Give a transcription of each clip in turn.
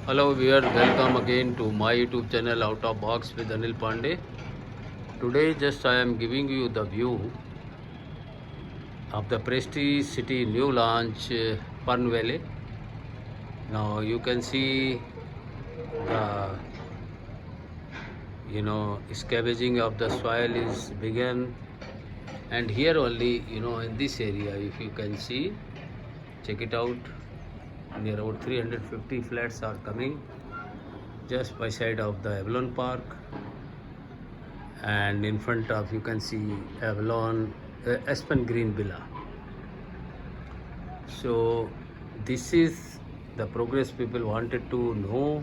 Hello viewers, welcome again to my YouTube channel Out of Box with Anil Pandey. Today just I am giving you the view of the Prestige City new launch Fernleaf. Now you can see the scavenging of the soil is begun, and here only in this area, if you can see, check it out, near about 350 flats are coming just by side of the Avalon Park, and in front of you can see Avalon Aspen Green Villa. So this is the progress people wanted to know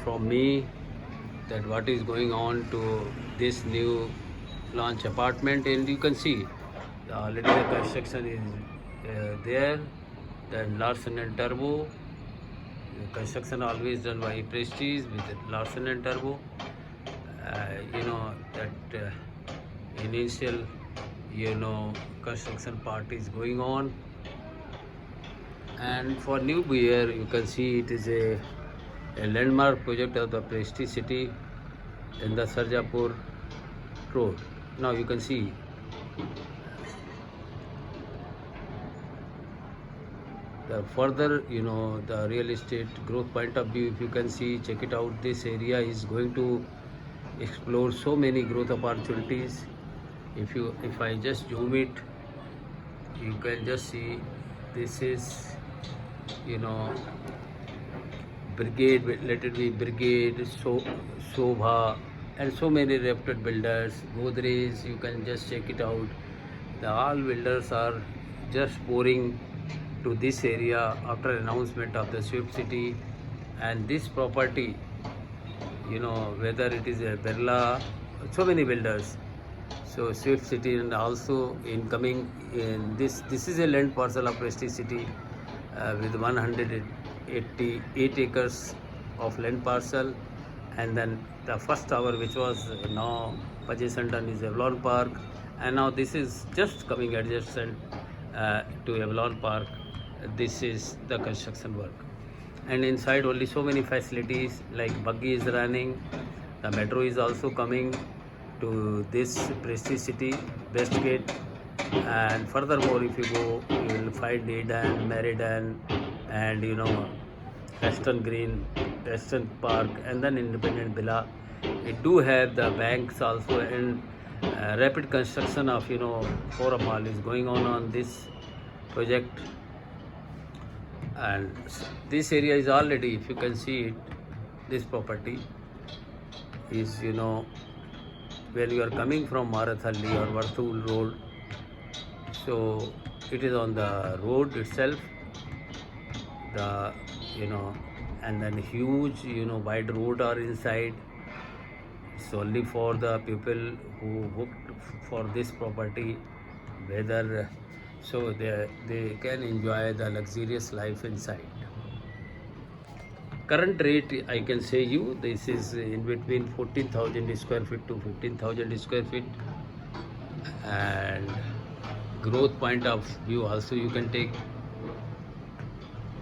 from me, that what is going on to this new launch apartment. And you can see already the construction is there. Then Larsen and Turbo, the construction always done by Prestige with Larsen and Turbo. That initial construction part is going on, and for new buyer you can see it is a landmark project of the Prestige City in the Sarjapur road. Now you can see the further the real estate growth point of view. If you can see, check it out, this area is going to explore so many growth opportunities. If I just zoom it, you can just see this is Brigade, let it be Brigade, Shobha, and so many reputed builders. Godrej, you can just check it out. The all builders are just pouring to this area after announcement of the Swift City, and this property, whether it is a Birla, so many builders. So Swift City, and also incoming in this is a land parcel of Prestige City with 188 acres of land parcel, and then the first tower which was now possession done is Avalon Park, and now this is just coming adjacent to Avalon Park. This is the construction work, and inside only so many facilities like buggy is running, the metro is also coming to this Prestige City West Gate, and furthermore if you go you will find Eden, Meridian, and Western Green, Western Park, and then Independent Villa. We do have the banks also, and rapid construction of Forum Hall is going on this project. And this area is already, if you can see it, this property is when you are coming from Marathalli or Varthul road, so it is on the road itself, the and then huge wide road are inside. It's only for the people who booked for this property, whether so they can enjoy the luxurious life inside. Current rate, I can say you, this is in between 14,000 square feet to 15,000 square feet, and growth point of view also you can take.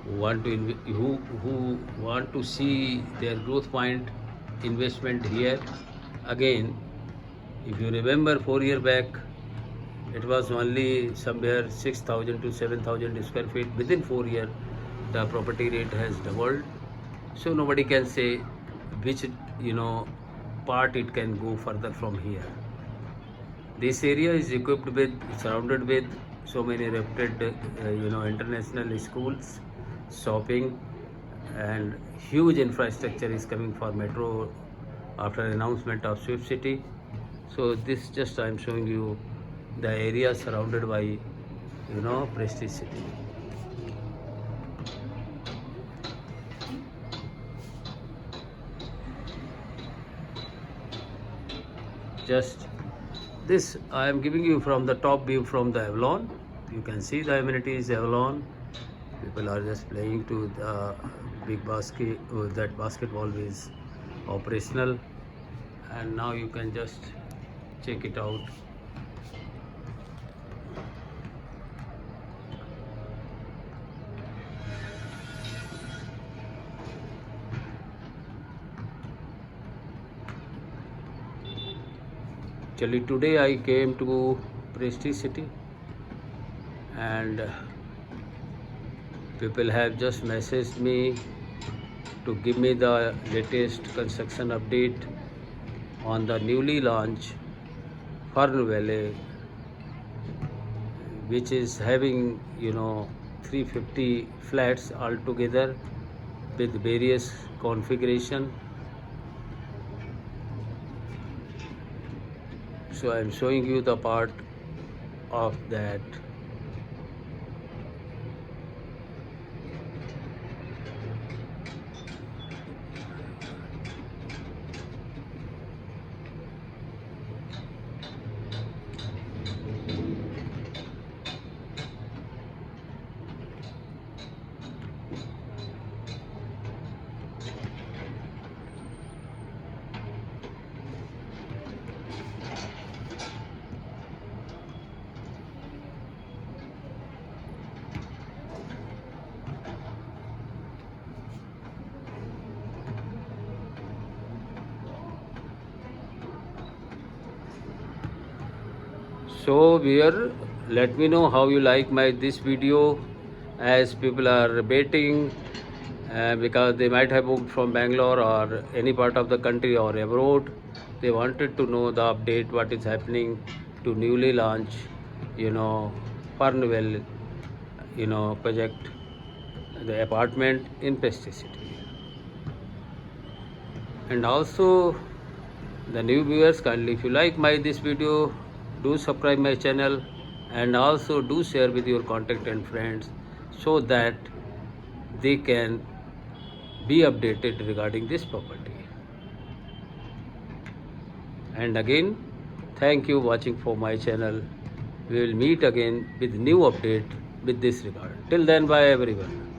Who want to see their growth point investment here. Again, if you remember 4 years back, it was only somewhere 6,000 to 7,000 square feet. Within 4 years, the property rate has doubled. So nobody can say which part it can go further from here. This area is equipped with, surrounded with so many reputed international schools, shopping, and huge infrastructure is coming for metro after announcement of Swift City. So this just I am showing you the area surrounded by Prestige City. Just this I am giving you from the top view from the Avalon. You can see the amenities Avalon. People are just playing to the big basket. That basketball is operational, and now you can just check it out. Actually, today I came to Prestige City, and people have just messaged me to give me the latest construction update on the newly launched Fernleaf, which is having 350 flats altogether with various configuration. So I am showing you the part of that. So viewer, let me know how you like my this video, as people are waiting because they might have moved from Bangalore or any part of the country or abroad. They wanted to know the update, what is happening to newly launched Fernwell project, the apartment in Prestige City. And also the new viewers, kindly, if you like my this video, do subscribe my channel, and also do share with your contact and friends, so that they can be updated regarding this property. And again, thank you watching for my channel. We will meet again with new update with this regard. Till then, bye everyone.